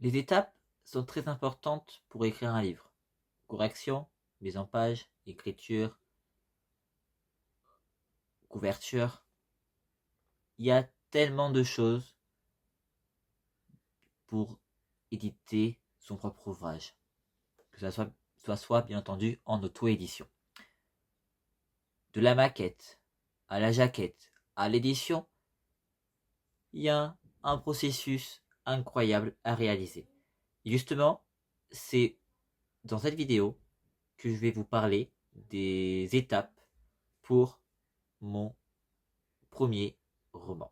Les étapes sont très importantes pour écrire un livre. Correction, mise en page, écriture, couverture. Il y a tellement de choses pour éditer son propre ouvrage. Que ça soit bien entendu en auto-édition. De la maquette à la jaquette à l'édition, il y a un processus incroyable à réaliser. Et justement, c'est dans cette vidéo que je vais vous parler des étapes pour mon premier roman.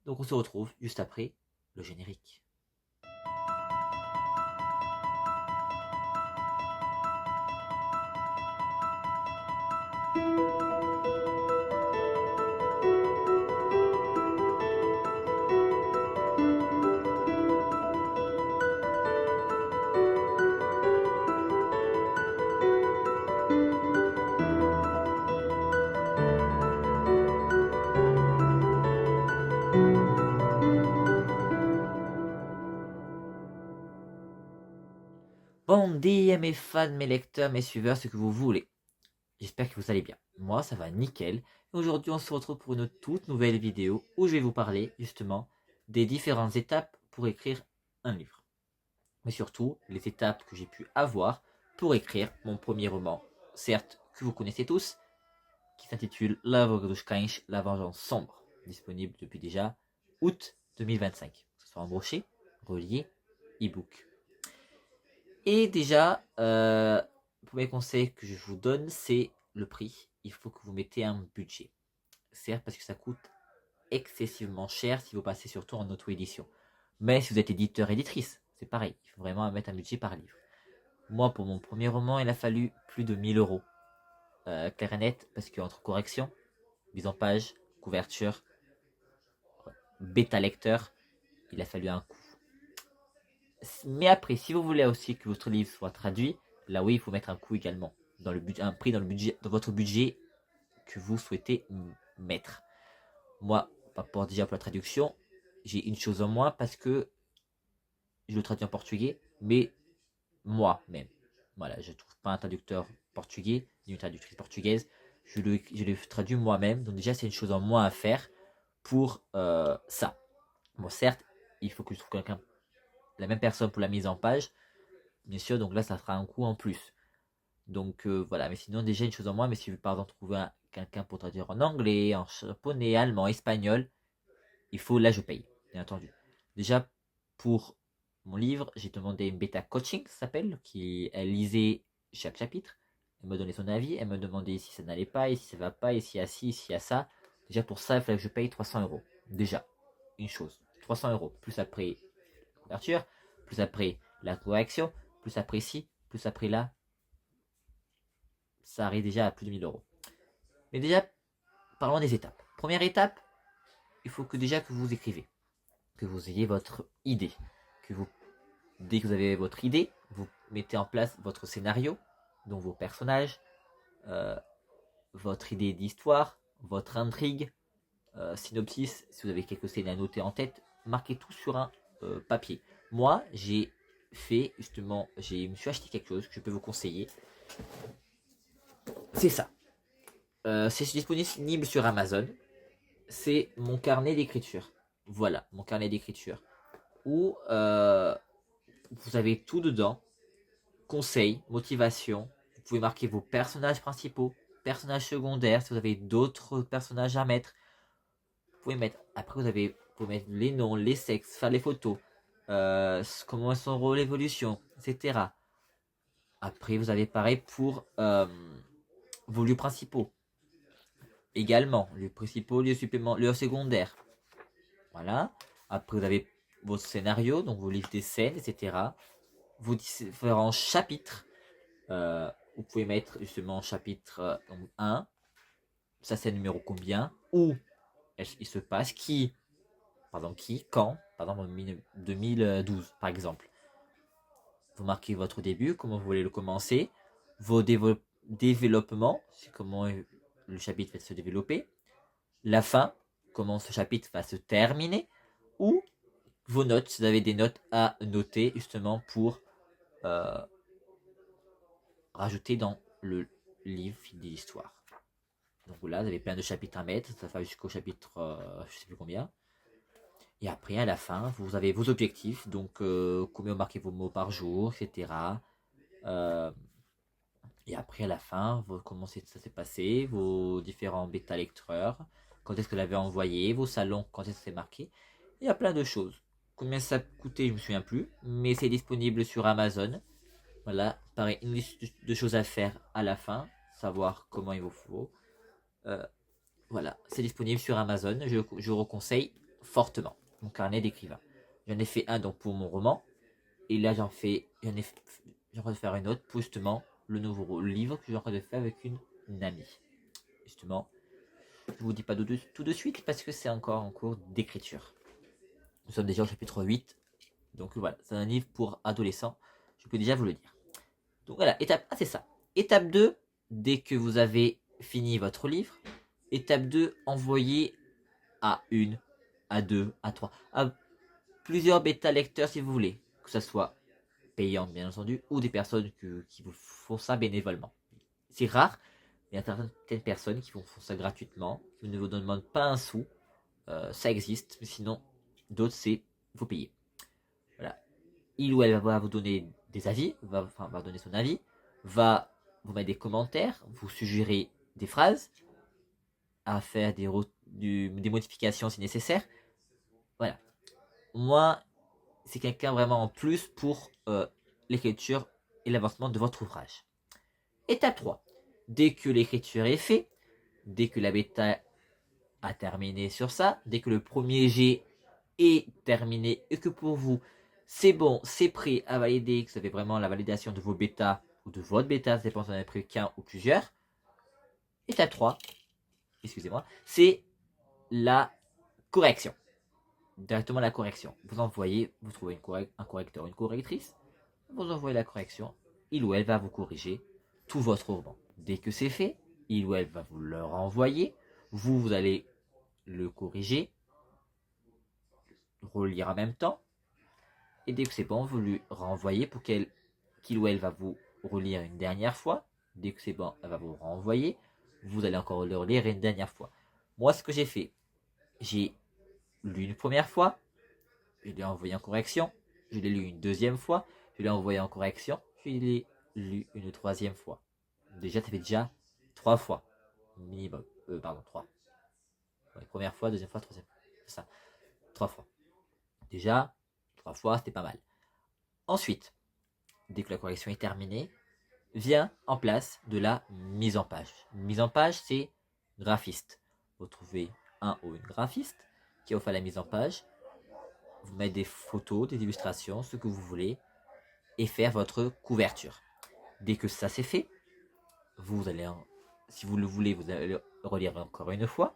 Donc on se retrouve juste après le générique. Bon dia mes fans, mes lecteurs, mes suiveurs, ce que vous voulez. J'espère que vous allez bien. Moi ça va nickel. Aujourd'hui on se retrouve pour une toute nouvelle vidéo où je vais vous parler justement des différentes étapes pour écrire un livre. Mais surtout les étapes que j'ai pu avoir pour écrire mon premier roman, certes que vous connaissez tous, qui s'intitule L'Aveugle dos Cães, La Vengeance Sombre, disponible depuis déjà août 2025, que ce soit en brochet, relié, e-book. Et déjà, le premier conseil que je vous donne, c'est le prix. Il faut que vous mettez un budget. Certes, parce que ça coûte excessivement cher si vous passez surtout en auto-édition. Mais si vous êtes éditeur, éditrice, c'est pareil. Il faut vraiment mettre un budget par livre. Moi, pour mon premier roman, il a fallu plus de 1000 euros. Clair et net, parce qu'entre correction, mise en page, couverture, bêta lecteur, il a fallu un coût. Mais après, si vous voulez aussi que votre livre soit traduit, là oui, il faut mettre un coût également, dans le budget, un prix dans le budget, dans votre budget que vous souhaitez mettre. Moi, pour déjà pour la traduction, j'ai une chose en moins parce que je le traduis en portugais, mais moi-même. Voilà, je ne trouve pas un traducteur portugais, ni une traductrice portugaise. Je le traduis moi-même, donc déjà c'est une chose en moins à faire pour ça. Bon, certes, il faut que je trouve quelqu'un, la même personne pour la mise en page, bien sûr, donc là ça fera un coût en plus. Donc voilà, mais sinon déjà une chose en moins, mais si vous par exemple trouver quelqu'un pour traduire en anglais, en japonais, allemand, espagnol, il faut, là je paye, bien entendu. Déjà pour mon livre, j'ai demandé une bêta coaching, ça s'appelle, qui elle lisait chaque chapitre, elle me donnait son avis, elle me demandait si ça n'allait pas, et si ça va pas, et s'il y a ci, s'il y a ça. Déjà pour ça, il fallait que je paye 300 euros. Déjà, une chose, 300 euros, plus après l'ouverture, plus après la correction, plus après ci, plus après là, ça arrive déjà à plus de 1000 euros. Mais déjà, parlons des étapes. Première étape, il faut que déjà que vous écrivez, que vous ayez votre idée, que vous, dès que vous avez votre idée, vous mettez en place votre scénario, donc vos personnages, euh, votre idée d'histoire, votre intrigue, synopsis, si vous avez quelques scènes à noter en tête, marquez tout sur un papier. Moi, j'ai fait justement, je me suis acheté quelque chose que je peux vous conseiller. C'est ça. C'est disponible sur Amazon. C'est mon carnet d'écriture. Voilà, mon carnet d'écriture. Où vous avez tout dedans. Conseils, motivation. Vous pouvez marquer vos personnages principaux, personnages secondaires, si vous avez d'autres personnages à mettre. Vous pouvez mettre. Après, vous pouvez mettre les noms, les sexes, faire les photos. Comment son rôle, l'évolution, etc. Après, vous avez pareil pour vos lieux principaux. Également, lieux principaux, lieux supplémentaires, lieux secondaires. Voilà. Après, vous avez vos scénarios, donc vos livres des scènes, etc. Vos différents chapitres. Vous pouvez mettre justement chapitre 1, ça c'est le numéro combien, où il se passe, quand, par exemple en 2012 par exemple. Vous marquez votre début, comment vous voulez le commencer, vos développements, c'est comment le chapitre va se développer, la fin, comment ce chapitre va se terminer, ou vos notes, si vous avez des notes à noter justement pour euh, rajouter dans le livre fil de l'histoire. Donc là, vous avez plein de chapitres à mettre, ça va jusqu'au chapitre, je sais plus combien. Et après, à la fin, vous avez vos objectifs, donc combien vous marquez vos mots par jour, etc. Euh, et après, à la fin, comment ça s'est passé, vos différents bêta-lecteurs, quand est-ce que vous l'avez envoyé, vos salons, quand est-ce que c'est marqué. Il y a plein de choses. Combien ça coûtait, je me souviens plus, mais c'est disponible sur Amazon. Voilà, pareil, une liste de choses à faire à la fin, savoir comment il vous faut. Euh, voilà, c'est disponible sur Amazon. Je vous conseille fortement mon carnet d'écrivain. J'en ai fait un donc pour mon roman, et là j'ai en train de faire une autre pour justement le nouveau livre que j'ai en train de faire avec une amie. Justement, je vous dis pas tout de suite parce que c'est encore en cours d'écriture. Nous sommes déjà au chapitre 8, donc voilà, c'est un livre pour adolescents. Je peux déjà vous le dire. Donc voilà, c'est ça. Étape 2, dès que vous avez fini votre livre, étape 2, envoyez à une, à deux, à trois, à plusieurs bêta lecteurs si vous voulez, que ce soit payant bien entendu, ou des personnes qui vous font ça bénévolement. C'est rare, mais il y a certaines personnes qui font ça gratuitement, qui ne vous demandent pas un sou, ça existe, mais sinon, d'autres c'est, il faut payer. Voilà. Il ou elle va vous donner des avis, va donner son avis, va vous mettre des commentaires, vous suggérer des phrases, à faire des modifications si nécessaire. Voilà. Moi, c'est quelqu'un vraiment en plus pour l'écriture et l'avancement de votre ouvrage. Étape 3. Dès que l'écriture est faite, dès que la bêta a terminé sur ça, dès que le premier jet est terminé et que pour vous, c'est bon, c'est prêt à valider, que vous avez vraiment la validation de vos bêtas ou de votre bêta, ça dépend si vous en avez pris qu'un ou plusieurs. Étape 3, excusez-moi, c'est la correction. Directement la correction. Vous envoyez, vous trouvez un correcteur, une correctrice, vous envoyez la correction, il ou elle va vous corriger tout votre roman. Dès que c'est fait, il ou elle va vous le renvoyer, vous allez le corriger, relire en même temps, et dès que c'est bon, vous lui renvoyez pour qu'il ou elle va vous relire une dernière fois. Dès que c'est bon, elle va vous renvoyer, vous allez encore le relire une dernière fois. Moi, ce que j'ai fait, j'ai lu une première fois, je l'ai envoyé en correction, je l'ai lu une deuxième fois, je l'ai envoyé en correction, je l'ai lu une troisième fois. Déjà, ça fait déjà 3 fois. Minimum. Pardon, 3. Ouais, première fois, deuxième fois, troisième fois. C'est ça. 3 fois. Déjà, 3 fois, c'était pas mal. Ensuite, dès que la correction est terminée, vient en place de la mise en page. Une mise en page, c'est graphiste. Vous trouvez un ou une graphiste qui va faire la mise en page. Vous mettez des photos, des illustrations, ce que vous voulez, et faire votre couverture. Dès que ça c'est fait, vous allez, si vous le voulez, vous allez le relire encore une fois,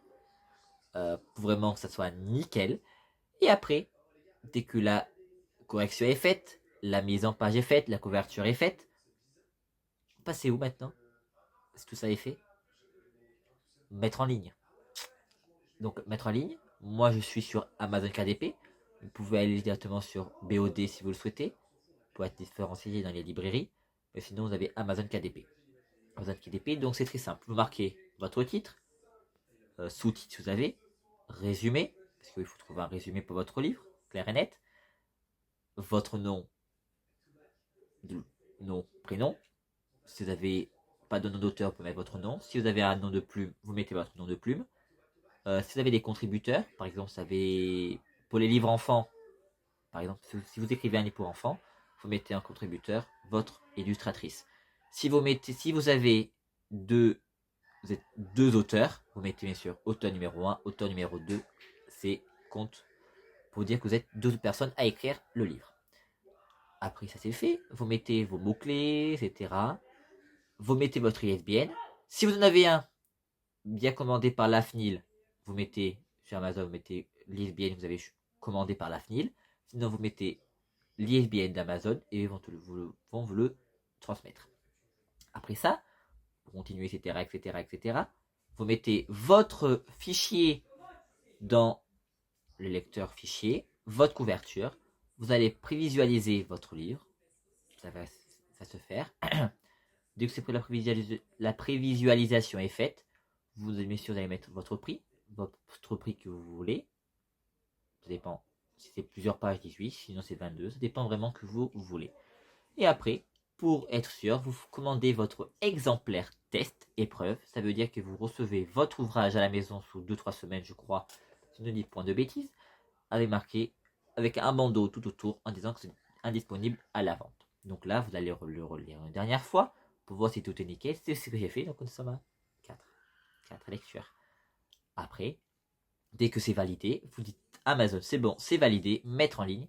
pour vraiment que ça soit nickel. Et après, dès que la correction est faite, la mise en page est faite, la couverture est faite, passez où maintenant? Si tout ça est fait, mettre en ligne. Donc mettre en ligne, moi je suis sur Amazon KDP, vous pouvez aller directement sur BOD si vous le souhaitez, pour être différencié dans les librairies, mais sinon vous avez Amazon KDP. Amazon KDP, donc c'est très simple, vous marquez votre titre, sous-titre si vous avez, résumé, parce qu'il faut trouver un résumé pour votre livre, clair et net, votre nom, nom, prénom, si vous n'avez pas de nom d'auteur, vous pouvez mettre votre nom, si vous avez un nom de plume, vous mettez votre nom de plume, si vous avez des contributeurs, par exemple, vous savez, pour les livres enfants, par exemple, si vous écrivez un livre pour enfants, vous mettez un contributeur, votre illustratrice. Si vous avez vous êtes deux auteurs, vous mettez bien sûr auteur numéro 1, auteur numéro 2, c'est compte pour dire que vous êtes deux personnes à écrire le livre. Après ça c'est fait, vous mettez vos mots-clés, etc. Vous mettez votre ISBN. Si vous en avez un bien commandé par la FNIL, vous mettez sur Amazon, vous mettez l'ISBN que vous avez commandé par la FNIL. Sinon vous mettez l'ISBN d'Amazon et ils vont vous le transmettre. Après ça, vous continuez, etc., etc., etc. Vous mettez votre fichier dans le lecteur fichier. votre couverture. Vous allez prévisualiser votre livre. Ça va se faire. Dès que la prévisualisation est faite, vous allez mettre votre prix que vous voulez. Ça dépend. Si c'est plusieurs pages, 18, sinon c'est 22. Ça dépend vraiment que vous voulez. Et après, pour être sûr, vous commandez votre exemplaire test épreuve. Ça veut dire que vous recevez votre ouvrage à la maison sous 2-3 semaines, je crois, si je ne dis point de bêtises, avec marqué, avec un bandeau tout autour en disant que c'est indisponible à la vente. Donc là, vous allez le relire une dernière fois pour voir si tout est nickel. C'est ce que j'ai fait, donc nous sommes à 4 lectures. Après, dès que c'est validé, vous dites Amazon, c'est bon, c'est validé, mettre en ligne.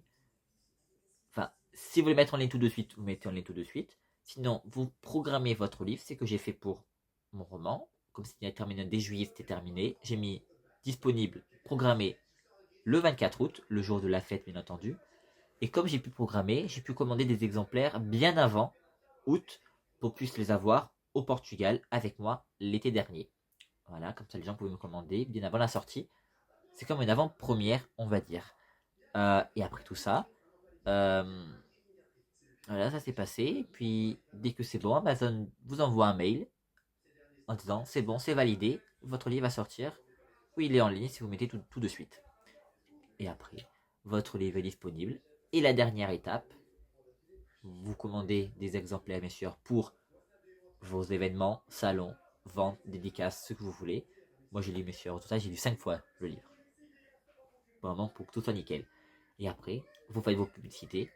Enfin, si vous voulez mettre en ligne tout de suite, vous mettez en ligne tout de suite. Sinon, vous programmez votre livre. C'est ce que j'ai fait pour mon roman. Comme c'était terminé dès juillet, c'était terminé. J'ai mis disponible, programmé le 24 août, le jour de la fête, bien entendu. Et comme j'ai pu programmer, j'ai pu commander des exemplaires bien avant août pour que puisse les avoir au Portugal avec moi l'été dernier. Voilà, comme ça les gens pouvaient me commander bien avant la sortie. C'est comme une avant-première, on va dire. Et après tout ça, euh, voilà, ça s'est passé. Et puis, dès que c'est bon, Amazon vous envoie un mail en disant c'est bon, c'est validé, votre livre va sortir. Oui, il est en ligne si vous mettez tout de suite. Et après, votre livre est disponible. Et la dernière étape, vous commandez des exemplaires, bien sûr, pour vos événements, salons, ventes, dédicaces, ce que vous voulez. Moi, j'ai lu, bien sûr, tout ça, j'ai lu 5 fois le livre. Vraiment, pour que tout soit nickel. Et après, vous faites vos publicités,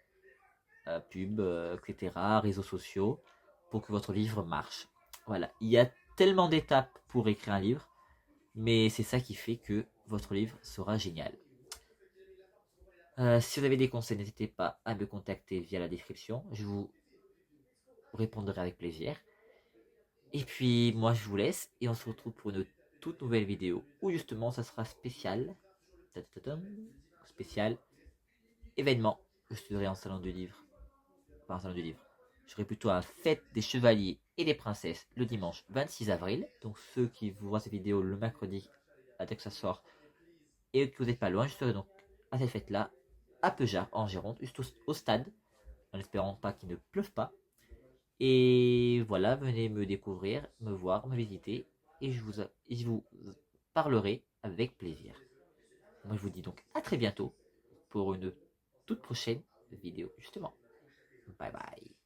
pubs, etc., réseaux sociaux, pour que votre livre marche. Voilà, il y a tellement d'étapes pour écrire un livre, mais c'est ça qui fait que votre livre sera génial. Si vous avez des conseils, n'hésitez pas à me contacter via la description, je vous répondrai avec plaisir. Et puis moi je vous laisse et on se retrouve pour une toute nouvelle vidéo où justement ça sera spécial, spécial événement. Je serai en salon du livre, pas en salon du livre. Je serai plutôt à Fête des Chevaliers et des Princesses le dimanche 26 avril. Donc ceux qui vous voient cette vidéo le mercredi, dès que ça sort, et que vous n'êtes pas loin, je serai donc à cette fête-là, à Péjart, en Gironde, juste au stade, en espérant pas qu'il ne pleuve pas. Et voilà, venez me découvrir, me voir, me visiter, et je vous parlerai avec plaisir. Moi je vous dis donc à très bientôt pour une toute prochaine vidéo, justement. Bye bye.